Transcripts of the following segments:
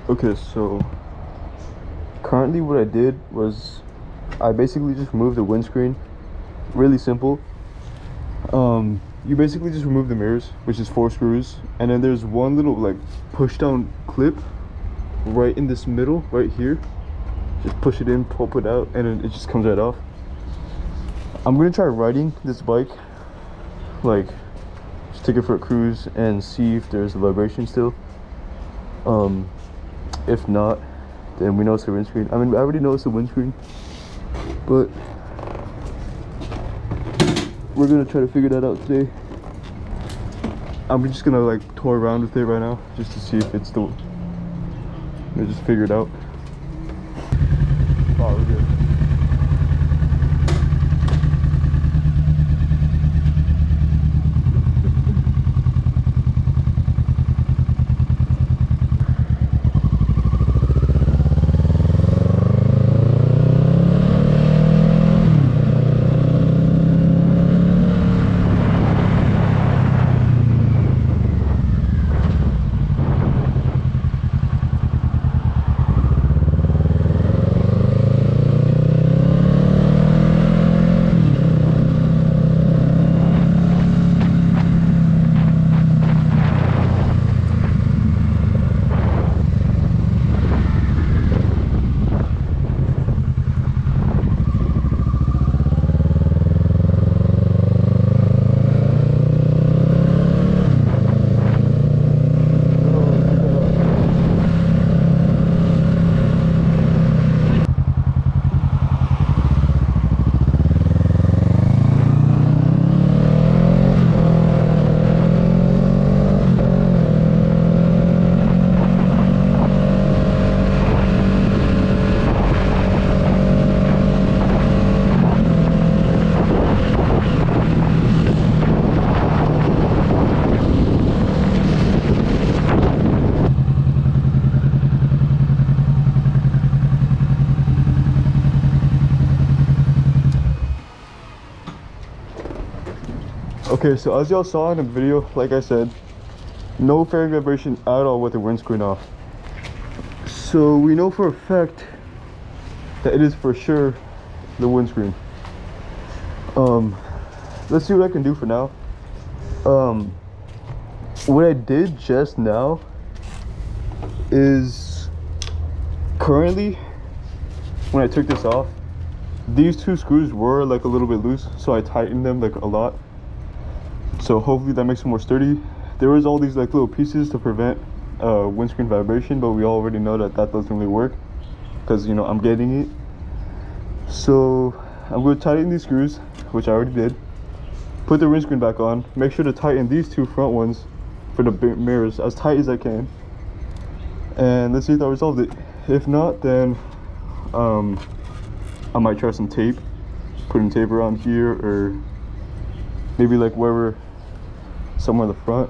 Okay, so currently what I did was I basically just removed the windscreen. Really simple. You basically just remove the mirrors, which is 4 screws, and then there's one little like push down clip right in this middle right here. Just push it in, pop it out, and then it just comes right off. I'm gonna try riding this bike, like just take it for a cruise and see if there's a vibration still. If not, then we know it's the windscreen. I mean, I already know it's the windscreen, but we're gonna try to figure that out today. I'm just gonna like toy around with it right now just to see if it's still. Let me just figure it out. Oh, we're good. Okay, so as y'all saw in the video, like I said, no fairing vibration at all with the windscreen off. So we know for a fact that it is for sure the windscreen. Let's see what I can do for now. What I did just now is currently when I took this off, these 2 screws were like a little bit loose, so I tightened them like a lot. So hopefully that makes it more sturdy. There was all these like little pieces to prevent windscreen vibration, but we already know that that doesn't really work because, you know, I'm getting it. So I'm going to tighten these screws, which I already did. Put the windscreen back on. Make sure to tighten these 2 front ones for the mirrors as tight as I can. And let's see if that resolved it. If not, then I might try some tape. Putting tape around here, or maybe like wherever, somewhere in the front.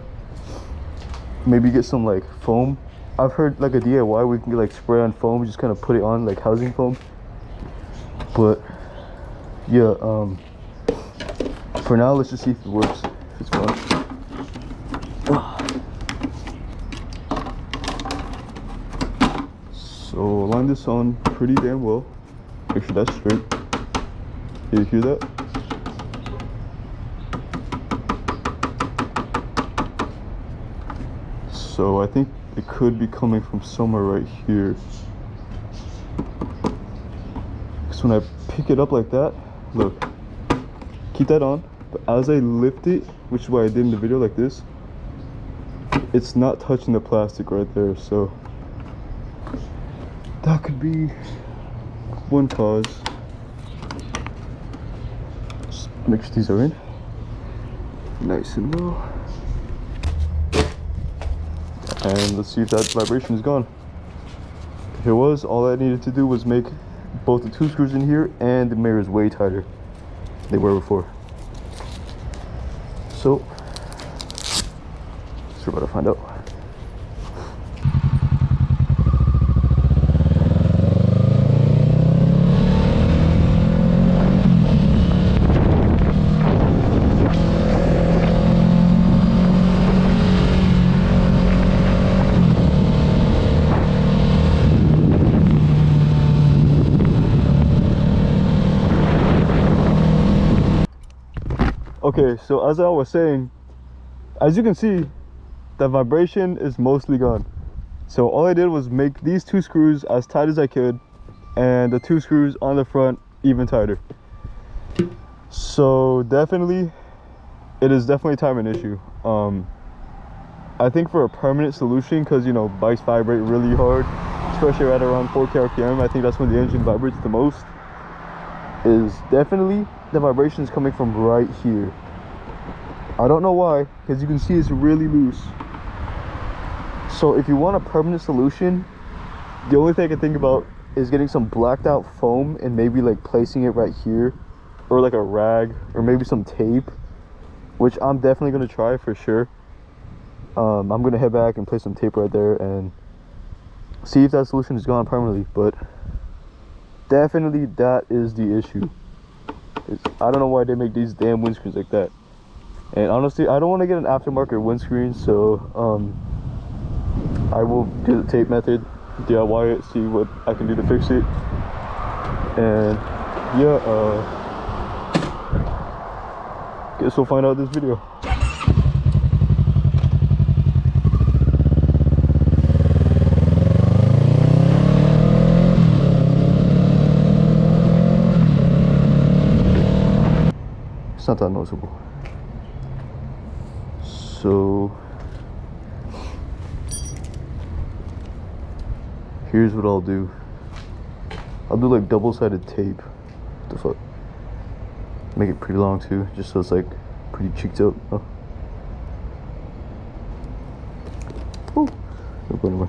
Maybe get some like foam. I've heard like a DIY we can like spray on foam, just kind of put it on like housing foam. But yeah, for now let's just see if it works, if it's fun. So align this on pretty damn well. Make sure that's straight. You hear that? So I think it could be coming from somewhere right here. Because when I pick it up like that, look, keep that on, but as I lift it, which is what I did in the video like this, it's not touching the plastic right there. So that could be one cause. Just make sure these are in nice and low. And let's see if that vibration is gone. If it was, all I needed to do was make both the 2 screws in here and the mirrors way tighter than they were before. So we're about to find out. Okay, so as I was saying, as you can see, the vibration is mostly gone. So all I did was make these 2 screws as tight as I could, and the 2 screws on the front even tighter. So definitely, it is definitely a timing issue. I think for a permanent solution, because you know bikes vibrate really hard, especially at around 4K RPM, I think that's when the engine vibrates the most, is definitely the vibrations coming from right here. I don't know why, because you can see it's really loose. So if you want a permanent solution, the only thing I can think about is getting some blacked out foam and maybe like placing it right here, or like a rag, or maybe some tape, which I'm definitely going to try for sure. I'm going to head back and place some tape right there and see if that solution is gone permanently, but definitely that is the issue. I don't know why they make these damn windscreens like that. And honestly, I don't want to get an aftermarket windscreen, so I will do the tape method, DIY it, see what I can do to fix it. And yeah, guess we'll find out this video. It's not that noticeable. So here's what I'll do. I'll do like double-sided tape. What the fuck? Make it pretty long too, just so it's like pretty cheeked out. Oh. Oh. Don't go anywhere.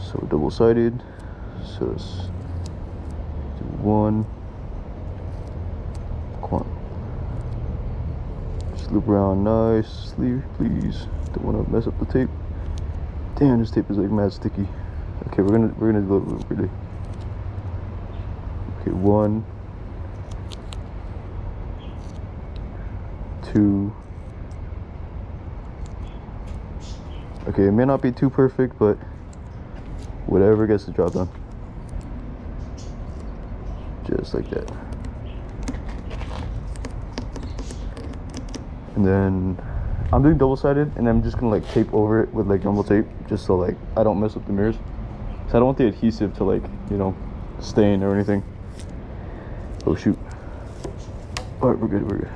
So double-sided. So let's do one. Come on. Just loop around nicely, please. Don't want to mess up the tape. Damn, this tape is like mad sticky. Okay, we're gonna do a little bit really. Okay, 1, 2. Okay, it may not be too perfect, but whatever gets the job done. Just like that. And then I'm doing double-sided, and I'm just gonna like tape over it with like normal tape, just so like I don't mess up the mirrors. So I don't want the adhesive to like, you know, stain or anything. Oh shoot. Alright, we're good, we're good.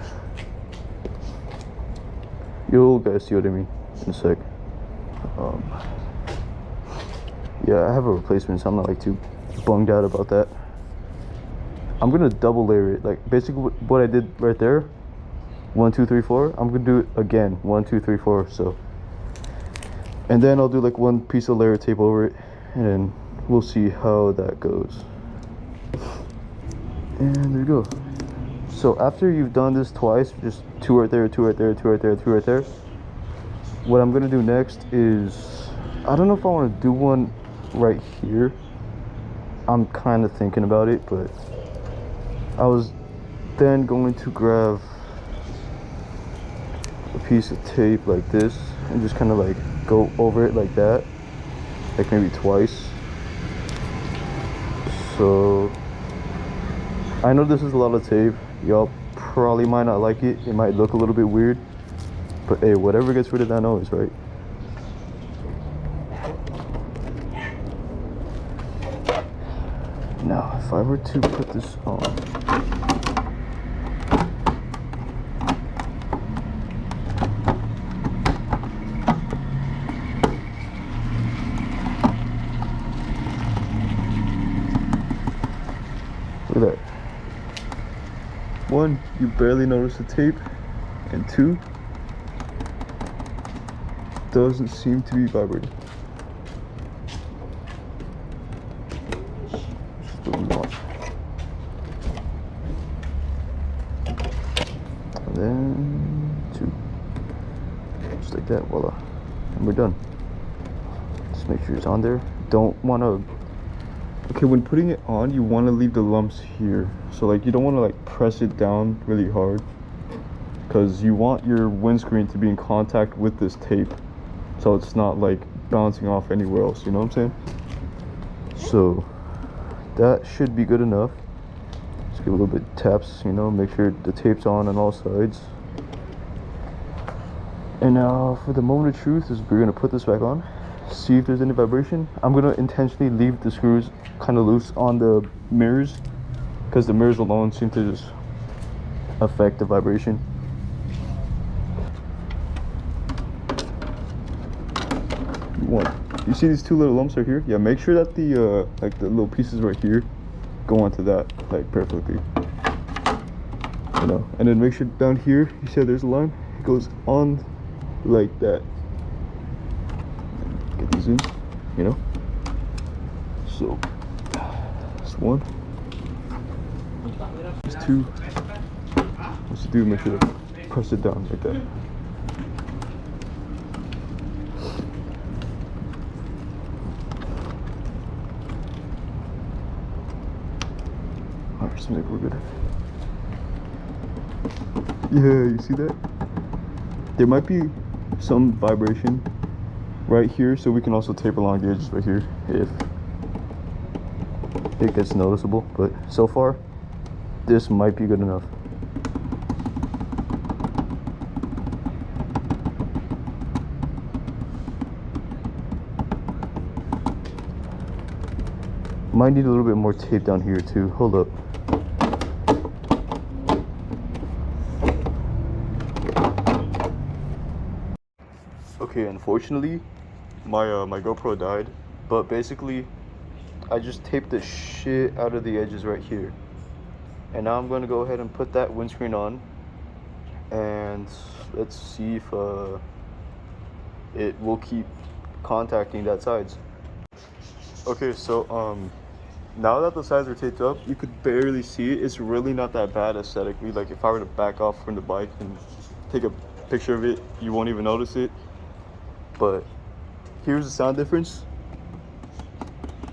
You'll guys see what I mean in a sec. Yeah, I have a replacement, so I'm not like too bummed out about that. I'm gonna double layer it, like basically what I did right there. 1, 2, 3, 4. I'm gonna do it again. 1, 2, 3, 4. So, and then I'll do like one piece of layer tape over it, and then we'll see how that goes. And there you go. So after you've done this twice, just 2 right there, 2 right there, 2 right there, 2 right there. What I'm gonna do next is, I don't know if I want to do one right here. I'm kind of thinking about it, but I was then going to grab a piece of tape like this and just kind of like go over it like that, like maybe twice. So I know this is a lot of tape, y'all probably might not like it, it might look a little bit weird, but hey, whatever gets rid of that noise, right? Now if I were to put this on, look at that. 1, you barely notice the tape, and 2, doesn't seem to be vibrating. That's what we want. And then 2, just like that, voila, and we're done. Just make sure it's on there. Don't want to. Okay, when putting it on, you want to leave the lumps here. So like you don't want to like press it down really hard, because you want your windscreen to be in contact with this tape, so it's not like bouncing off anywhere else, you know what I'm saying? So that should be good enough. give a little bit taps, you know, make sure the tape's on all sides. And now for the moment of truth is we're gonna put this back on, see if there's any vibration. I'm gonna intentionally leave the screws kind of loose on the mirrors because the mirrors alone seem to just affect the vibration. You see these two little lumps right here? Yeah, make sure that the like the little pieces right here go onto that like perfectly. You know, and then make sure down here, you see there's a line, it goes on like that. Get these in, you know. So that's one. There's two. What you do, make sure to press it down like that. Alright, seems like we're good. Yeah, you see that? There might be some vibration right here, so we can also tape along the edges right here if it gets noticeable, but so far this might be good enough. Might need a little bit more tape down here too. Hold up. Okay, unfortunately, my GoPro died, but basically, I just taped the shit out of the edges right here, and now I'm going to go ahead and put that windscreen on, and let's see if it will keep contacting that sides. Okay, so now that the sides are taped up, you could barely see it. It's really not that bad aesthetically. Like if I were to back off from the bike and take a picture of it, you won't even notice it. But here's the sound difference.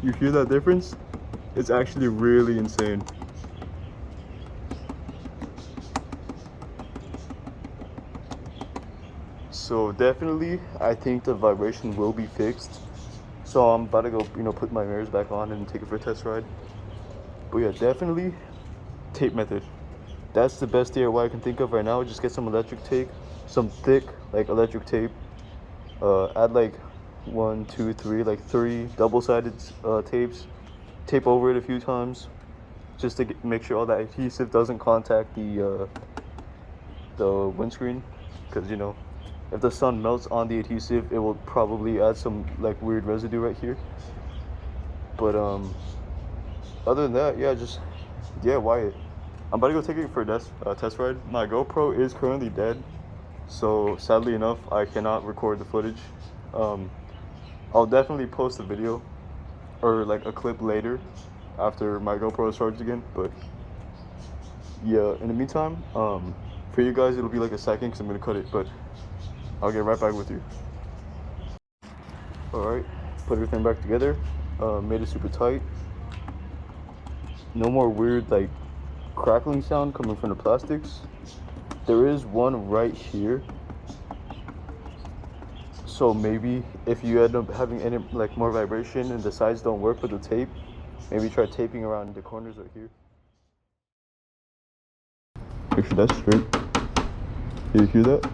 You hear that difference? It's actually really insane. So definitely, I think the vibration will be fixed. So I'm about to go, you know, put my mirrors back on and take it for a test ride. But yeah, definitely tape method. That's the best DIY I can think of right now. Just get some electric tape, some thick like electric tape. Add like 1, 2, 3, like 3 double-sided tapes. Tape over it a few times, just to make sure all that adhesive doesn't contact the windscreen, because you know, if the sun melts on the adhesive, it will probably add some like weird residue right here. But other than that, yeah, just DIY it. I'm about to go take it for a test ride. My GoPro is currently dead, so sadly enough, I cannot record the footage. I'll definitely post a video or like a clip later after my GoPro is charged again. But yeah, in the meantime, for you guys it'll be like a second because I'm gonna cut it, but I'll get right back with you. Alright, put everything back together, made it super tight. No more weird like crackling sound coming from the plastics. There is one right here, so maybe if you end up having any like more vibration and the sides don't work with the tape, maybe try taping around the corners right here. Make sure that's straight. You hear that?